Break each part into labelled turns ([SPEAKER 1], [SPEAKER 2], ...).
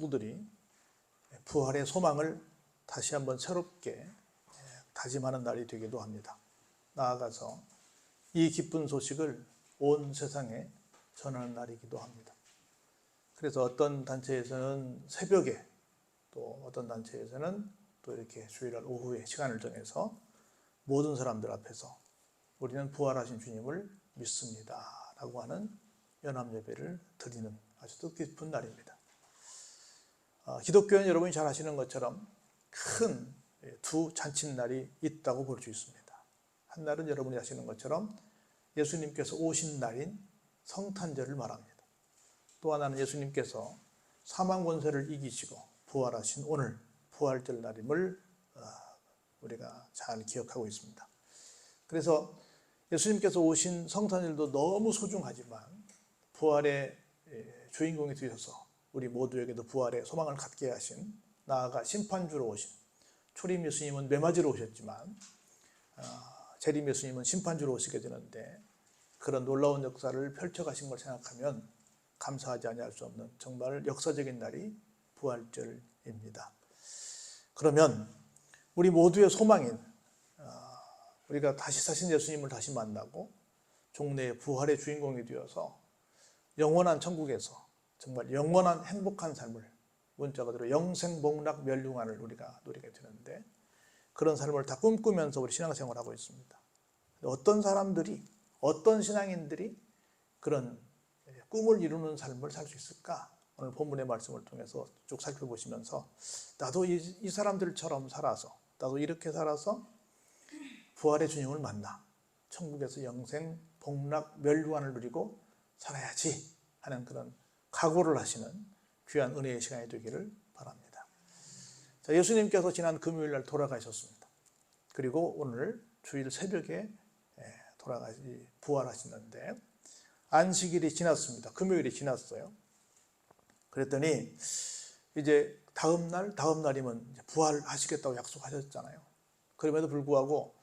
[SPEAKER 1] 부들이 부활의 소망을 다시 한번 새롭게 다짐하는 날이 되기도 합니다. 나아가서 이 기쁜 소식을 온 세상에 전하는 날이기도 합니다. 그래서 어떤 단체에서는 새벽에, 또 어떤 단체에서는 또 이렇게 주일날 오후에 시간을 정해서 모든 사람들 앞에서 우리는 부활하신 주님을 믿습니다 라고 하는 연합예배를 드리는 아주 뜻깊은 날입니다. 기독교는 여러분이 잘 아시는 것처럼 큰 두 잔칫날이 있다고 볼 수 있습니다. 한 날은 여러분이 아시는 것처럼 예수님께서 오신 날인 성탄절을 말합니다. 또 하나는 예수님께서 사망 권세를 이기시고 부활하신 오늘 부활절 날임을 우리가 잘 기억하고 있습니다. 그래서 예수님께서 오신 성탄절도 너무 소중하지만 부활의 주인공이 되셔서 우리 모두에게도 부활의 소망을 갖게 하신, 나아가 심판주로 오신, 초림 예수님은 매맞으러 오셨지만 재림 예수님은 심판주로 오시게 되는데, 그런 놀라운 역사를 펼쳐가신 걸 생각하면 감사하지 아니할 수 없는 정말 역사적인 날이 부활절입니다. 그러면 우리 모두의 소망인 우리가 다시 사신 예수님을 다시 만나고 종래의 부활의 주인공이 되어서 영원한 천국에서 정말 영원한 행복한 삶을, 문자 그대로 영생복락 멸류관을 우리가 누리게 되는데, 그런 삶을 다 꿈꾸면서 우리 신앙생활을 하고 있습니다. 어떤 사람들이, 어떤 신앙인들이 그런 꿈을 이루는 삶을 살 수 있을까? 오늘 본문의 말씀을 통해서 쭉 살펴보시면서 나도 이 사람들처럼 살아서, 나도 이렇게 살아서 부활의 주님을 만나 천국에서 영생 복락 멸류관을 누리고 살아야지 하는 그런 각오를 하시는 귀한 은혜의 시간이 되기를 바랍니다. 자, 예수님께서 지난 금요일 날 돌아가셨습니다. 그리고 오늘 주일 새벽에 부활하시는데, 안식일이 지났습니다. 금요일이 지났어요. 그랬더니 이제 다음 날이면 이제 부활하시겠다고 약속하셨잖아요. 그럼에도 불구하고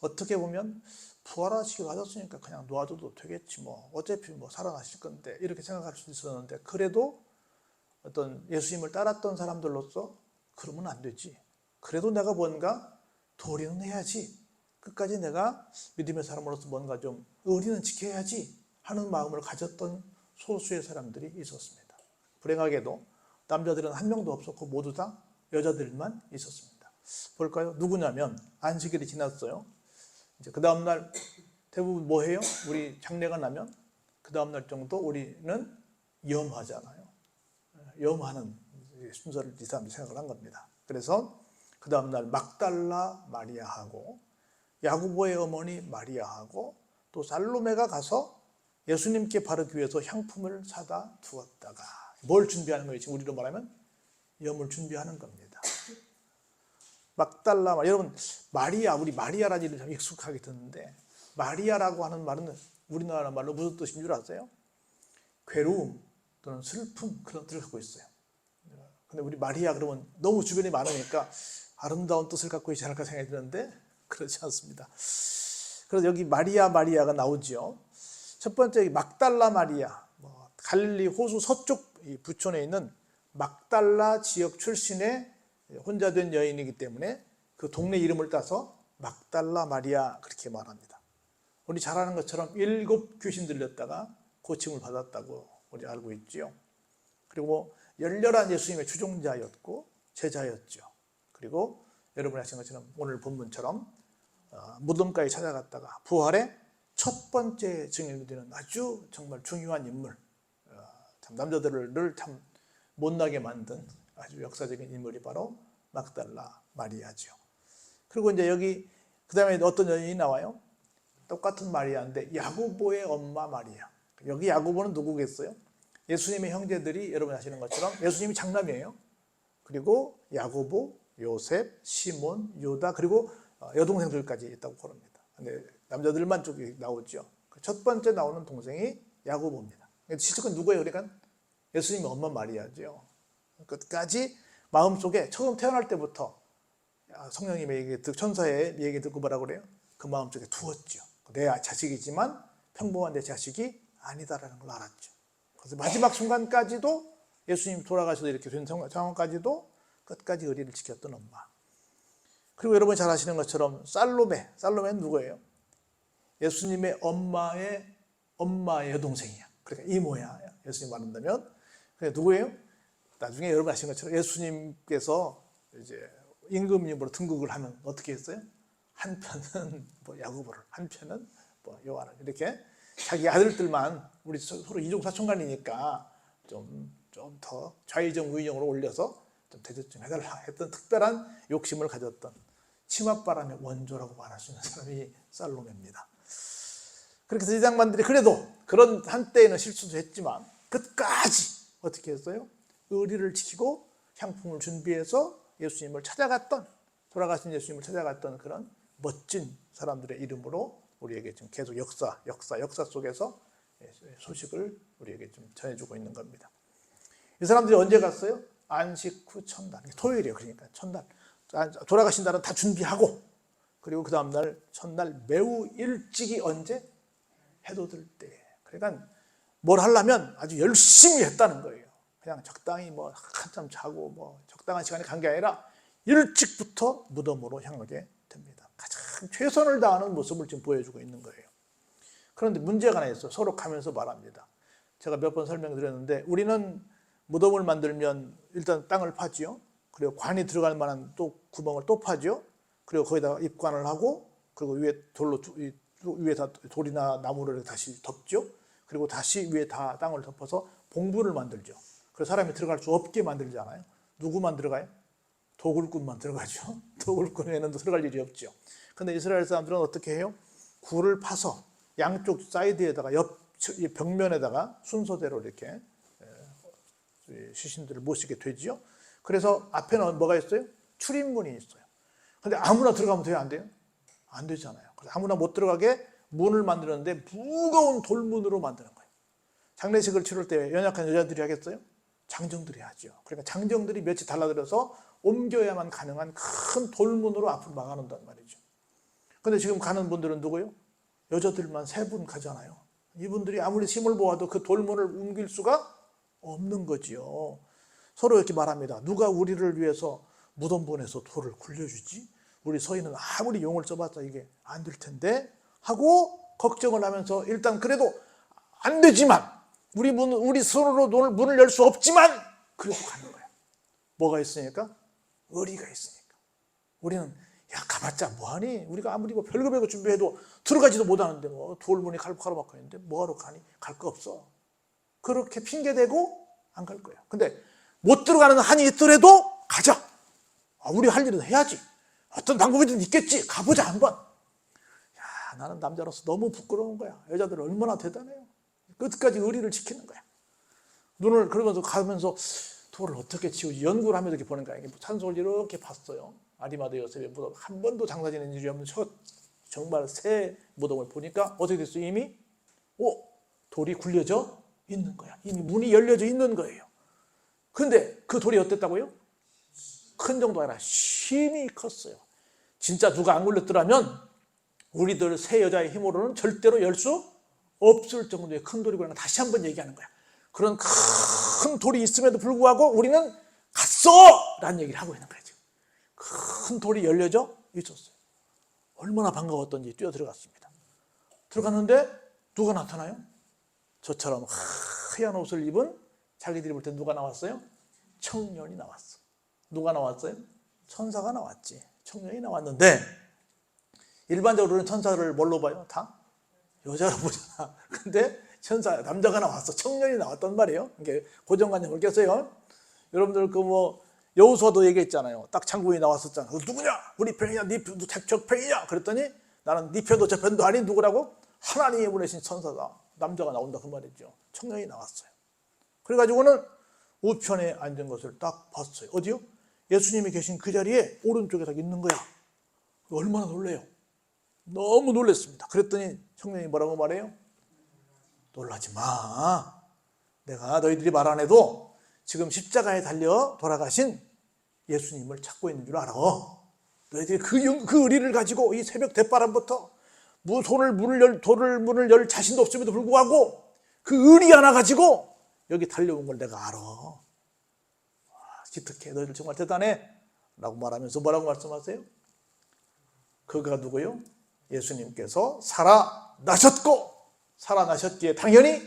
[SPEAKER 1] 어떻게 보면 부활하시기로 하셨으니까 그냥 놓아줘도 되겠지, 뭐 어차피 뭐 살아나실 건데, 이렇게 생각할 수 있었는데, 그래도 어떤 예수님을 따랐던 사람들로서 그러면 안 되지, 그래도 내가 뭔가 도리는 해야지, 끝까지 내가 믿음의 사람으로서 뭔가 좀 의리는 지켜야지 하는 마음을 가졌던 소수의 사람들이 있었습니다. 불행하게도 남자들은 한 명도 없었고 모두 다 여자들만 있었습니다. 볼까요? 누구냐면, 안식일이 지났어요. 이제 그 다음날 대부분 뭐 해요? 우리 장례가 나면 그 다음날 정도 우리는 염하잖아요. 염하는 순서를 이 사람들이 생각을 한 겁니다. 그래서 그 다음날 막달라 마리아하고 야고보의 어머니 마리아하고 또 살로메가 가서 예수님께 바르기 위해서 향품을 사다 두었다가, 뭘 준비하는 거예요? 지금 우리로 말하면 염을 준비하는 겁니다. 막달라, 여러분 마리아, 우리 마리아라는 이름이 참 익숙하게 듣는데, 마리아라고 하는 말은 우리나라 말로 무슨 뜻인 줄 아세요? 괴로움 또는 슬픔, 그런 뜻을 갖고 있어요. 근데 우리 마리아 그러면 너무 주변에 많으니까 아름다운 뜻을 갖고 있지 않을까 생각이 드는데 그렇지 않습니다. 그래서 여기 마리아가 나오죠. 첫 번째 막달라 마리아, 갈릴리 호수 서쪽 부촌에 있는 막달라 지역 출신의 혼자 된 여인이기 때문에 그 동네 이름을 따서 막달라 마리아 그렇게 말합니다. 우리 잘 아는 것처럼 7 귀신 들렸다가 고침을 받았다고 우리 알고 있죠. 그리고 열렬한 예수님의 추종자였고 제자였죠. 그리고 여러분이 아시는 것처럼 오늘 본문처럼 무덤까지 찾아갔다가 부활의 첫 번째 증인이 되는 아주 정말 중요한 인물, 참 남자들을 참 못나게 만든 아주 역사적인 인물이 바로 막달라 마리아죠. 그리고 이제 여기 그 다음에 어떤 여인이 나와요? 똑같은 마리아인데 야고보의 엄마 마리아. 여기 야고보는 누구겠어요? 예수님의 형제들이 여러분 아시는 것처럼 예수님이 장남이에요. 그리고 야고보, 요셉, 시몬, 유다, 그리고 여동생들까지 있다고 그럽니다. 근데 남자들만 쭉 나오죠. 첫 번째 나오는 동생이 야고보입니다. 실제로 누구예요? 그러니까 예수님의 엄마 마리아죠. 끝까지 마음속에 처음 태어날 때부터 성령님의 얘기, 천사의 얘기 듣고 뭐라고 그래요? 그 마음속에 두었죠. 내 자식이지만 평범한 내 자식이 아니다라는 걸 알았죠. 그래서 마지막 순간까지도 예수님 돌아가셔서 이렇게 된 상황까지도 끝까지 의리를 지켰던 엄마. 그리고 여러분이 잘 아시는 것처럼 살로메는 누구예요? 예수님의 엄마의 여동생이야. 그러니까 이모야. 예수님 말한다면. 그게 누구예요? 나중에 여러분 아시는 것처럼 예수님께서 이제 임금님으로 등극을 하면 어떻게 했어요? 한 편은 뭐 야고보를, 한 편은 뭐 요한을, 이렇게 자기 아들들만, 우리 서로 이종 사촌간이니까 좀 더 좌의정 우의정으로 올려서 좀 대접 좀 해달라 했던 특별한 욕심을 가졌던 치맛바람의 원조라고 말할 수 있는 사람이 살로메입니다. 그렇게 해서 이 장반들이 그래도 그런 한때에는 실수도 했지만 끝까지 어떻게 했어요? 의리를 지키고 향품을 준비해서 예수님을 찾아갔던, 돌아가신 예수님을 찾아갔던 그런 멋진 사람들의 이름으로 우리에게 지금 계속 역사 속에서 소식을 우리에게 좀 전해주고 있는 겁니다. 이 사람들이 언제 갔어요? 안식 후 첫날, 토요일이에요. 그러니까 첫날 돌아가신 날은 다 준비하고, 그리고 그 다음날 첫날 매우 일찍이, 언제? 해도 들 때. 그러니까 뭘 하려면 아주 열심히 했다는 거예요. 그냥 적당히 뭐 한참 자고 뭐 적당한 시간에 간 게 아니라 일찍부터 무덤으로 향하게 됩니다. 가장 최선을 다하는 모습을 지금 보여주고 있는 거예요. 그런데 문제가 하나 있어요. 서로 가면서 말합니다. 제가 몇 번 설명드렸는데, 우리는 무덤을 만들면 일단 땅을 파지요. 그리고 관이 들어갈 만한 또 구멍을 또 파죠. 그리고 거기다가 입관을 하고, 그리고 위에 위에다 돌이나 나무를 다시 덮죠. 그리고 다시 위에 다 땅을 덮어서 봉분을 만들죠. 그래서 사람이 들어갈 수 없게 만들잖아요. 누구만 들어가요? 도굴꾼만 들어가죠. 도굴꾼 외에는 들어갈 일이 없죠. 근데 이스라엘 사람들은 어떻게 해요? 굴을 파서 양쪽 사이드에다가 옆 벽면에다가 순서대로 이렇게 시신들을 모시게 되지요. 그래서 앞에는 뭐가 있어요? 출입문이 있어요. 근데 아무나 들어가면 돼요? 안 돼요? 안 되잖아요. 그래서 아무나 못 들어가게 문을 만들었는데 무거운 돌문으로 만드는 거예요. 장례식을 치를 때 연약한 여자들이 하겠어요? 장정들이 하죠. 그러니까 장정들이 며칠 달라들어서 옮겨야만 가능한 큰 돌문으로 앞을 막아놓는단 말이죠. 근데 지금 가는 분들은 누구예요? 여자들만 3분 가잖아요. 이분들이 아무리 힘을 모아도 그 돌문을 옮길 수가 없는 거지요. 서로 이렇게 말합니다. 누가 우리를 위해서 무덤분에서 돌을 굴려주지? 우리 서인은 아무리 용을 써봤자 이게 안 될 텐데 하고 걱정을 하면서, 일단 그래도 안 되지만 우리 손으로 문을 열 수 없지만 그래도 가는 거야. 뭐가 있으니까? 의리가 있으니까. 우리는 가봤자 뭐하니? 우리가 아무리 별거 준비해도 들어가지도 못하는데 뭐 돌문이 칼로 막혀 있는데 뭐하러 가니? 갈 거 없어. 그렇게 핑계대고 안 갈 거야. 근데 못 들어가는 한이 있더라도 가자. 우리 할 일은 해야지. 어떤 방법이든 있겠지. 가보자 한번. 나는 남자로서 너무 부끄러운 거야. 여자들은 얼마나 대단해요. 끝까지 의리를 지키는 거야. 눈을 그러면서 가면서 돌을 어떻게 치우지 연구를 하면서 이렇게 보는 거야. 산소를 이렇게 봤어요. 아리마다 요셉의 무덤, 한 번도 장사지는 일이 없는 정말 새 무덤을 보니까 어떻게 됐어요? 이미 돌이 굴려져 있는 거야. 이미 문이 열려져 있는 거예요. 근데 그 돌이 어땠다고요? 큰 정도가 아니라 심히 컸어요. 진짜 누가 안 굴렸더라면 우리들 세 여자의 힘으로는 절대로 열 수 없을 정도의 큰 돌이구나. 다시 한번 얘기하는 거야. 그런 큰 돌이 있음에도 불구하고 우리는 갔어! 라는 얘기를 하고 있는 거야. 지금. 큰 돌이 열려져 있었어요. 얼마나 반가웠던지 뛰어 들어갔습니다. 들어갔는데 누가 나타나요? 저처럼 하얀 옷을 입은, 자기들이 볼 때 누가 나왔어요? 청년이 나왔어. 누가 나왔어요? 천사가 나왔지. 청년이 나왔는데 일반적으로는 천사를 뭘로 봐요? 다 여자로 보잖아. 근데 남자가 나왔어. 청년이 나왔단 말이에요. 이게 고정관념을 깼어요. 여러분들 여호수아도 얘기했잖아요. 딱 장군이 나왔었잖아. 누구냐? 우리 편이냐? 네 저 편이냐? 그랬더니 나는 네 편도 저 편도 아닌 누구라고? 하나님이 보내신 천사다. 남자가 나온다 그 말이죠. 청년이 나왔어요. 그래가지고는 우편에 앉은 것을 딱 봤어요. 어디요? 예수님이 계신 그 자리에 오른쪽에 딱 있는 거야. 얼마나 놀래요. 너무 놀랐습니다. 그랬더니 청년이 뭐라고 말해요? 놀라지 마. 내가 너희들이 말 안 해도 지금 십자가에 달려 돌아가신 예수님을 찾고 있는 줄 알아. 너희들이 그 의리를 가지고 이 새벽 대바람부터 문을 열 자신도 없음에도 불구하고 그 의리 하나 가지고 여기 달려온 걸 내가 알아. 기특해. 너희들 정말 대단해. 라고 말하면서 뭐라고 말씀하세요? 그가 누구요? 예수님께서 살아나셨고, 살아나셨기에 당연히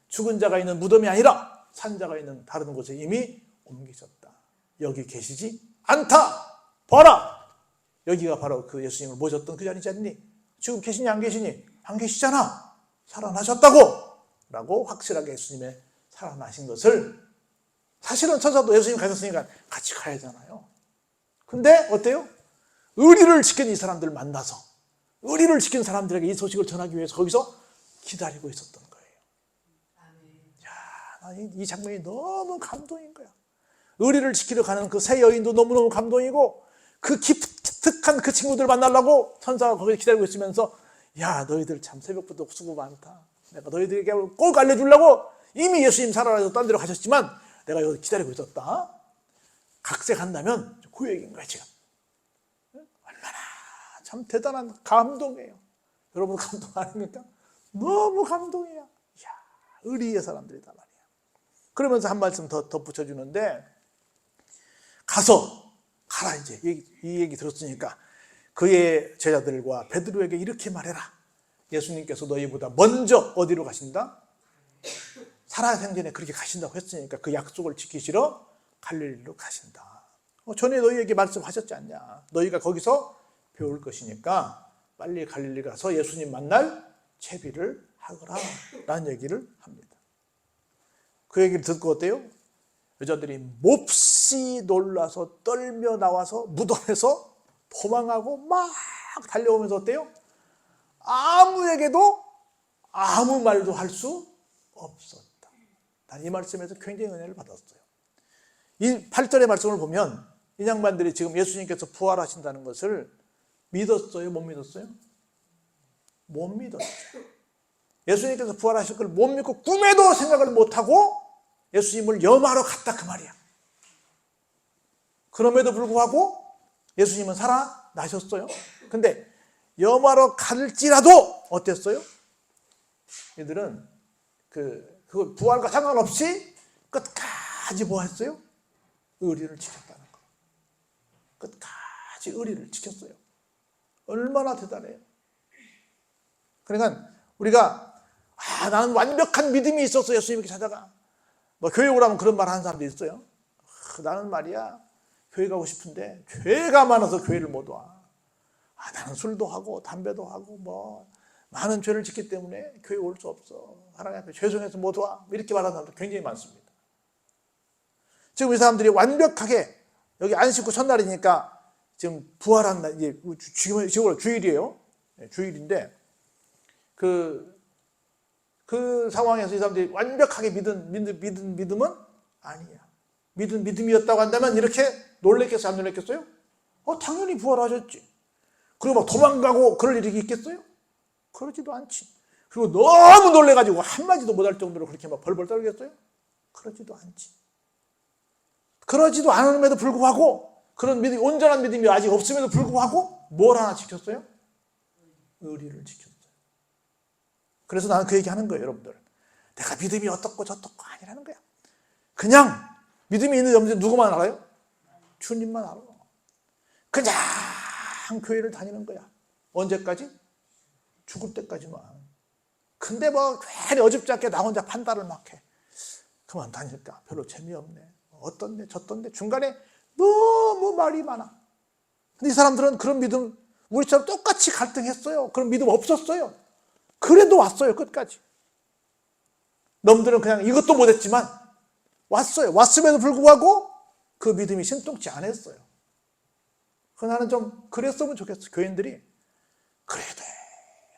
[SPEAKER 1] 죽은 자가 있는 무덤이 아니라 산 자가 있는 다른 곳에 이미 옮기셨다. 여기 계시지 않다. 봐라. 여기가 바로 그 예수님을 모셨던 그 자리지 않니? 지금 계시니 안 계시니? 안 계시잖아. 살아나셨다고. 라고 확실하게 예수님의 살아나신 것을, 사실은 천사도 예수님 가셨으니까 같이 가야 하잖아요. 근데 어때요? 의리를 지킨 이 사람들을 만나서 의리를 지킨 사람들에게 이 소식을 전하기 위해서 거기서 기다리고 있었던 거예요. 야, 이 장면이 너무 감동인 거야. 의리를 지키러 가는 그 세 여인도 너무너무 감동이고, 그 기특한 그 친구들 만나려고 천사가 거기 기다리고 있으면서, 야, 너희들 참 새벽부터 수고 많다. 내가 너희들에게 꼭 알려주려고 이미 예수님 살아나서 딴 데로 가셨지만 내가 여기 기다리고 있었다. 각색한다면 그 얘기인 거야 지금. 얼마나 참 대단한 감동이에요. 여러분 감동 아닙니까? 너무 감동이야. 이야, 의리의 사람들이다 말이야. 그러면서 한 말씀 더 덧붙여주는데, 가라 이제 이 얘기 들었으니까 그의 제자들과 베드로에게 이렇게 말해라. 예수님께서 너희보다 먼저 어디로 가신다? 살아생전에 그렇게 가신다고 했으니까 그 약속을 지키시러 갈릴리로 가신다. 전에 너희에게 말씀하셨지 않냐. 너희가 거기서 배울 것이니까 빨리 갈릴리 가서 예수님 만날 채비를 하거라 라는 얘기를 합니다. 그 얘기를 듣고 어때요? 여자들이 몹시 놀라서 떨며 나와서 무덤에서 도망하고 막 달려오면서 어때요? 아무에게도 아무 말도 할 수 없었다. 난 이 말씀에서 굉장히 은혜를 받았어요. 이 8절의 말씀을 보면 이 양반들이 지금 예수님께서 부활하신다는 것을 믿었어요? 못 믿었어요? 못 믿었어요. 예수님께서 부활하실 걸 못 믿고 꿈에도 생각을 못하고 예수님을 염하러 갔다 그 말이야. 그럼에도 불구하고 예수님은 살아나셨어요. 근데 염하러 갈지라도 어땠어요? 이들은 그 부활과 상관없이 끝까지 뭐 했어요? 의리를 지켰다는 거. 끝까지 의리를 지켰어요. 얼마나 대단해요. 그러니까 우리가 나는 완벽한 믿음이 있어서 예수님께 찾아가. 뭐 교회 오라면 그런 말 하는 사람도 있어요. 나는 말이야 교회 가고 싶은데 죄가 많아서 교회를 못 와. 나는 술도 하고 담배도 하고 뭐 많은 죄를 짓기 때문에 교회 올 수 없어. 하나님 앞에 죄송해서 못 와. 이렇게 말하는 사람도 굉장히 많습니다. 지금 이 사람들이 완벽하게 여기 안식구 첫날이니까 지금 부활한 날, 이제 지금 주일이에요. 주일인데 그 상황에서 이 사람들이 완벽하게 믿은 믿음은 아니야. 믿은 믿음이었다고 한다면 이렇게 놀랬겠어요? 안 놀랬겠어요? 당연히 부활하셨지. 그리고 막 도망가고 그럴 일이 있겠어요? 그러지도 않지. 그리고 너무 놀래가지고 한마디도 못할 정도로 그렇게 막 벌벌 떨겠어요? 그러지도 않지. 그러지도 않음에도 불구하고 그런 믿음이, 온전한 믿음이 아직 없음에도 불구하고 뭘 하나 지켰어요? 의리를 지켰어요. 그래서 나는 그 얘기하는 거예요, 여러분들. 내가 믿음이 어떻고 저떻고 아니라는 거야. 그냥 믿음이 있는 여러분들 누구만 알아요? 주님만 알아. 그냥 교회를 다니는 거야. 언제까지? 죽을 때까지만. 근데 뭐 괜히 어줍지 않게 나 혼자 판단을 막 해. 그만 다닐까? 별로 재미없네. 어떤데 저떤데 중간에 너무 말이 많아. 근데 이 사람들은 그런 믿음, 우리처럼 똑같이 갈등했어요. 그런 믿음 없었어요. 그래도 왔어요, 끝까지. 놈들은 그냥 이것도 못했지만 왔어요. 왔음에도 불구하고 그 믿음이 신통치 않았어요. 나는 좀 그랬으면 좋겠어. 교인들이 그래야 돼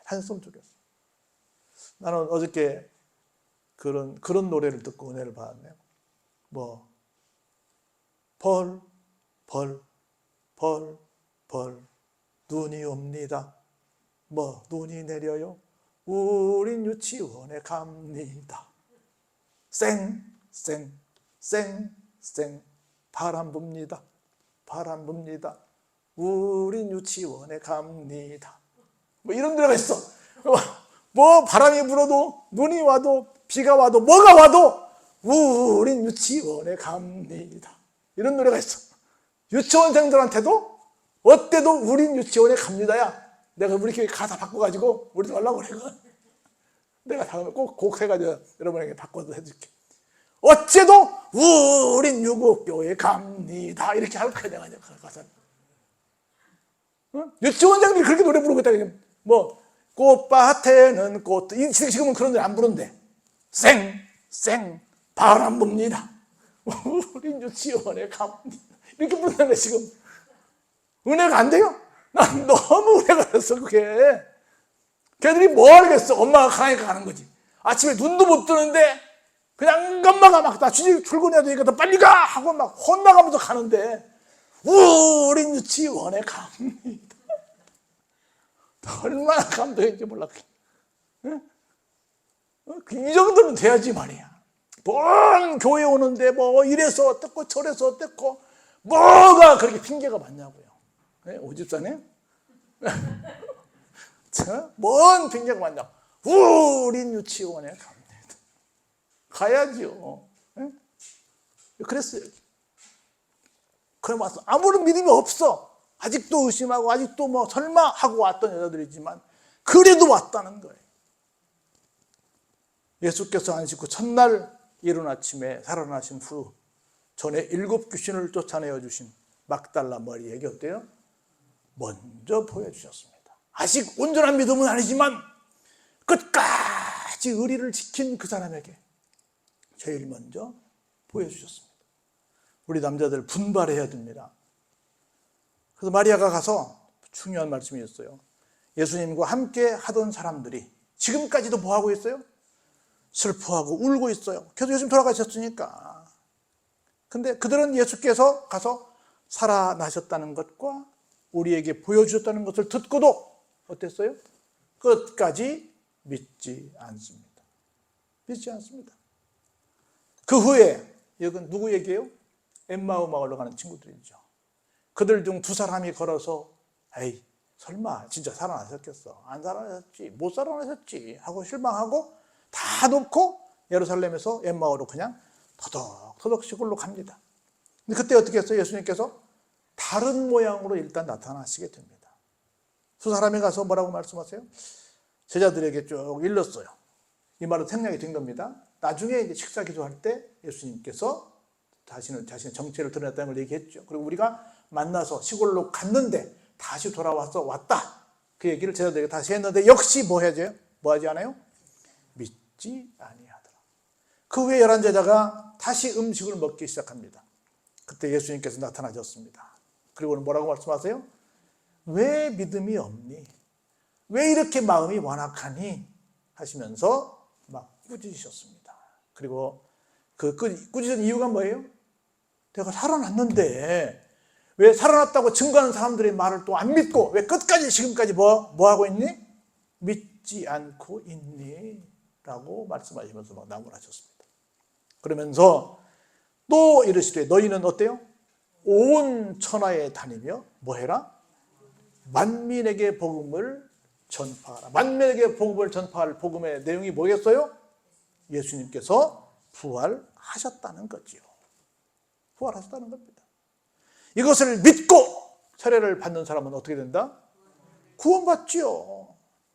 [SPEAKER 1] 하셨으면 좋겠어. 나는 어저께 그런 노래를 듣고 은혜를 받았네요. 뭐 벌 눈이 옵니다. 뭐 눈이 내려요. 우린 유치원에 갑니다. 쌩 바람 붑니다. 우린 유치원에 갑니다. 뭐 이런 노래가 있어. 뭐 바람이 불어도 눈이 와도 비가 와도 뭐가 와도 우린 유치원에 갑니다. 이런 노래가 있어. 유치원생들한테도 어때도 우린 유치원에 갑니다야. 내가 우리 교회 가사 바꿔가지고 우리도 하려고 그래. 내가 다음에 꼭 곡 해가지고 여러분에게 바꿔서 해줄게. 어째도 우린 유국교회 갑니다. 이렇게 할 거야 내가 가사를. 유치원생들이 그렇게 노래 부르고 있다. 뭐 꽃밭에는 꽃, 지금은 그런 노래 안 부른대. 쌩 바람 붑니다. 우린 유치원에 갑니다. 이렇게 부르는 거야 지금. 은혜가 안 돼요? 난 너무 은혜가 됐어 그게. 걔들이 뭐 하겠어. 엄마가 가니까 가는 거지. 아침에 눈도 못 뜨는데 그냥 엄마가 막 나 출근해야 되니까 더 빨리 가 하고 막 혼나가면서 가는데 우린 유치원에 갑니다. 얼마나 감동인지 몰라. 이 정도는 돼야지 말이야. 뭔 교회 오는데 뭐 이래서 어땠고 저래서 어땠고 뭐가 그렇게 핑계가 많냐고요. 오집사님? 뭔 핑계가 많냐고. 우린 유치원에 갑니다. 가야지요. 그랬어요. 그래 왔어. 아무런 믿음이 없어. 아직도 의심하고 아직도 뭐 설마 하고 왔던 여자들이지만 그래도 왔다는 거예요. 예수께서 안식 후 첫날 이른 아침에 살아나신 후 전에 7 귀신을 쫓아내어 주신 막달라 머리에게 어때요? 먼저 보여주셨습니다. 아직 온전한 믿음은 아니지만 끝까지 의리를 지킨 그 사람에게 제일 먼저 보여주셨습니다. 우리 남자들 분발해야 됩니다. 그래서 마리아가 가서 중요한 말씀이 있어요. 예수님과 함께 하던 사람들이 지금까지도 뭐 하고 있어요? 슬퍼하고 울고 있어요. 계속 예수님 돌아가셨으니까. 근데 그들은 예수께서 가서 살아나셨다는 것과 우리에게 보여주셨다는 것을 듣고도 어땠어요? 끝까지 믿지 않습니다. 믿지 않습니다. 그 후에 여긴 누구 얘기예요? 엠마오 마을로 가는 친구들이죠. 그들 중 2 사람이 걸어서 에이 설마 진짜 살아나셨겠어. 안 살아나셨지. 못 살아나셨지 하고 실망하고 다 놓고 예루살렘에서 엠마오로 그냥 터덕터덕 시골로 갑니다. 근데 그때 어떻게 했어요? 예수님께서 다른 모양으로 일단 나타나시게 됩니다. 2 사람이 가서 뭐라고 말씀하세요? 제자들에게 쭉 일렀어요. 이 말은 생략이 된 겁니다. 나중에 이제 식사 기도할 때 예수님께서 자신의 정체를 드러냈다는 걸 얘기했죠. 그리고 우리가 만나서 시골로 갔는데 다시 돌아와서 왔다. 그 얘기를 제자들에게 다시 했는데 역시 뭐 하죠? 뭐 하지 않아요? 믿지 아니하더라. 그 후에 11 제자가 다시 음식을 먹기 시작합니다. 그때 예수님께서 나타나셨습니다. 그리고는 뭐라고 말씀하세요? 왜 믿음이 없니? 왜 이렇게 마음이 완악하니? 하시면서 막 꾸짖으셨습니다. 그리고 그 꾸짖은 이유가 뭐예요? 내가 살아났는데 왜 살아났다고 증거하는 사람들의 말을 또 안 믿고 왜 끝까지 지금까지 뭐 하고 있니? 믿지 않고 있니? 라고 말씀하시면서 막 나무라셨습니다. 그러면서 또 이르시되 너희는 어때요? 온 천하에 다니며 뭐 해라? 만민에게 복음을 전파하라. 만민에게 복음을 전파할 복음의 내용이 뭐겠어요? 예수님께서 부활하셨다는 거지요. 부활하셨다는 겁니다. 이것을 믿고 세례를 받는 사람은 어떻게 된다? 구원받지요.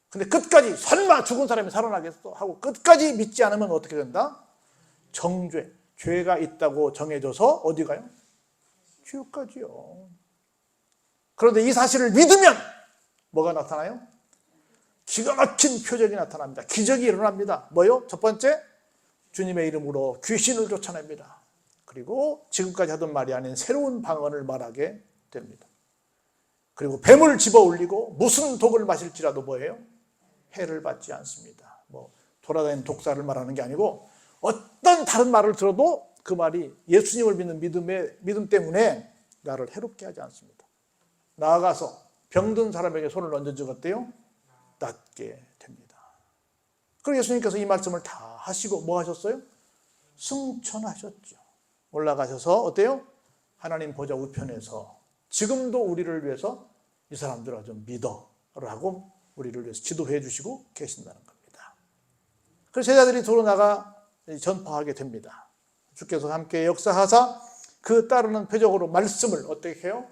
[SPEAKER 1] 근데 끝까지 설마 죽은 사람이 살아나겠어 하고 끝까지 믿지 않으면 어떻게 된다? 정죄, 죄가 있다고 정해져서 어디 가요? 지옥 가지요. 그런데 이 사실을 믿으면 뭐가 나타나요? 기가 막힌 표적이 나타납니다. 기적이 일어납니다. 뭐요? 첫 번째, 주님의 이름으로 귀신을 쫓아냅니다. 그리고 지금까지 하던 말이 아닌 새로운 방언을 말하게 됩니다. 그리고 뱀을 집어 올리고 무슨 독을 마실지라도 뭐예요? 해를 받지 않습니다. 뭐 돌아다니는 독사를 말하는 게 아니고 어떤 다른 말을 들어도 그 말이 예수님을 믿는 믿음 때문에 나를 해롭게 하지 않습니다. 나아가서 병든 사람에게 손을 얹어주고 어때요? 낫게 됩니다. 그리고 예수님께서 이 말씀을 다 하시고 뭐 하셨어요? 승천하셨죠. 올라가셔서 어때요? 하나님 보좌 우편에서 지금도 우리를 위해서 이 사람들아 좀 믿어라고 우리를 위해서 기도해 주시고 계신다는 겁니다. 그래서 제자들이 도로 나가 전파하게 됩니다. 주께서 함께 역사하사 그 따르는 표적으로 말씀을 어떻게 해요?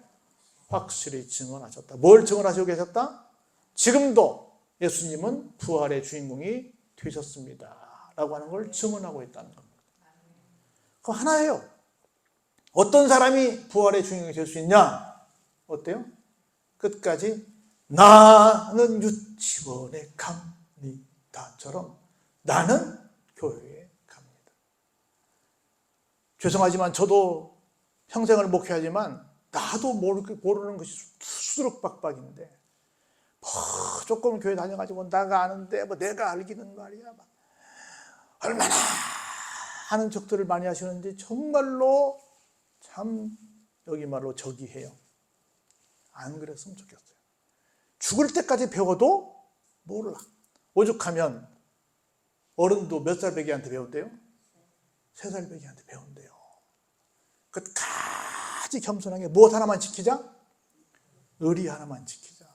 [SPEAKER 1] 확실히 증언하셨다. 뭘 증언하시고 계셨다? 지금도 예수님은 부활의 주인공이 되셨습니다 라고 하는 걸 증언하고 있다는 겁니다. 그거 하나예요. 어떤 사람이 부활의 주인공이 될 수 있냐? 어때요? 끝까지 나는 유치원에 갑니다처럼 나는 교회에 갑니다. 죄송하지만 저도 평생을 목회하지만 나도 모르는 것이 수두룩박박인데 조금 교회 다녀가지고 나가 아는데 내가 알기는 말이야 얼마나 하는 척들을 많이 하시는지 정말로 참 여기 말로 저기해요. 안 그랬으면 좋겠어요. 죽을 때까지 배워도 몰라. 오죽하면 어른도 몇 살 배기한테 배운대요? 3살 배기한테 배운대요. 끝까지 겸손하게 무엇 하나만 지키자? 의리 하나만 지키자.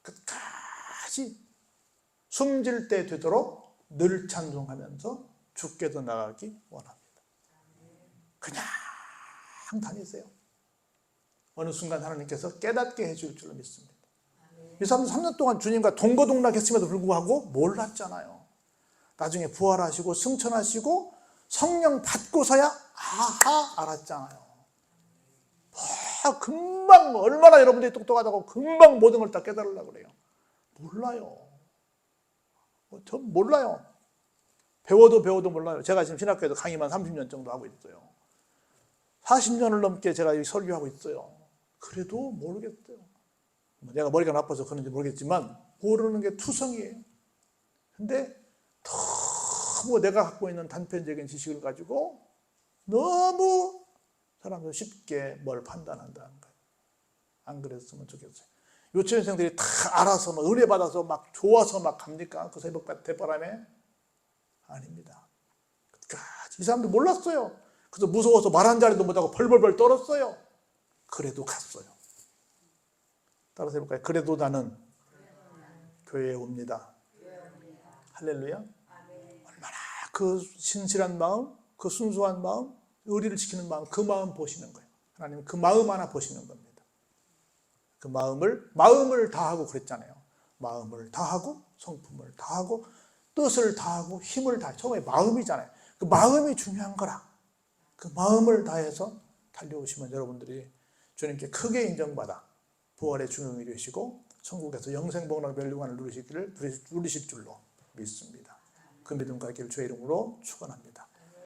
[SPEAKER 1] 끝까지 숨질 때 되도록 늘 찬송하면서 죽게도 나가기 원합니다. 그냥 다니세요. 어느 순간 하나님께서 깨닫게 해줄 줄로 믿습니다. 이 사람은 3년 동안 주님과 동거동락했음에도 불구하고 몰랐잖아요. 나중에 부활하시고 승천하시고 성령 받고서야 아하 알았잖아요. 금방 얼마나 여러분들이 똑똑하다고 금방 모든 걸 다 깨달으려고 그래요. 몰라요. 전 몰라요. 배워도 몰라요. 제가 지금 신학교에서 강의만 30년 정도 하고 있어요. 40년을 넘게 제가 여기 설교하고 있어요. 그래도 모르겠어요. 내가 머리가 나빠서 그런지 모르겠지만 모르는 게 투성이에요. 근데 너무 내가 갖고 있는 단편적인 지식을 가지고 너무 사람들 쉽게 뭘 판단한다는 거예요. 안 그랬으면 좋겠어요. 유치원생들이 다 알아서 막 은혜 받아서 막 좋아서 막 갑니까? 그 새벽 대바람에? 아닙니다. 이 사람들 몰랐어요. 그래서 무서워서 말 한 자리도 못하고 벌벌벌 떨었어요. 그래도 갔어요. 따라서 해볼까요? 그래도 나는 교회에 옵니다. 할렐루야. 얼마나 그 신실한 마음, 그 순수한 마음, 의리를 지키는 마음, 그 마음 보시는 거예요. 하나님은 그 마음 하나 보시는 겁니다. 그 마음을 다하고 그랬잖아요. 마음을 다하고 성품을 다하고 뜻을 다하고 힘을 다해. 처음에 마음이잖아요. 그 마음이 중요한 거라. 그 마음을 다해서 달려오시면 여러분들이 주님께 크게 인정받아 부활의 주인공이 되시고 천국에서 영생복락 멸류관을 누리실 줄로 믿습니다. 그 믿음과 길 주의 이름으로 축원합니다.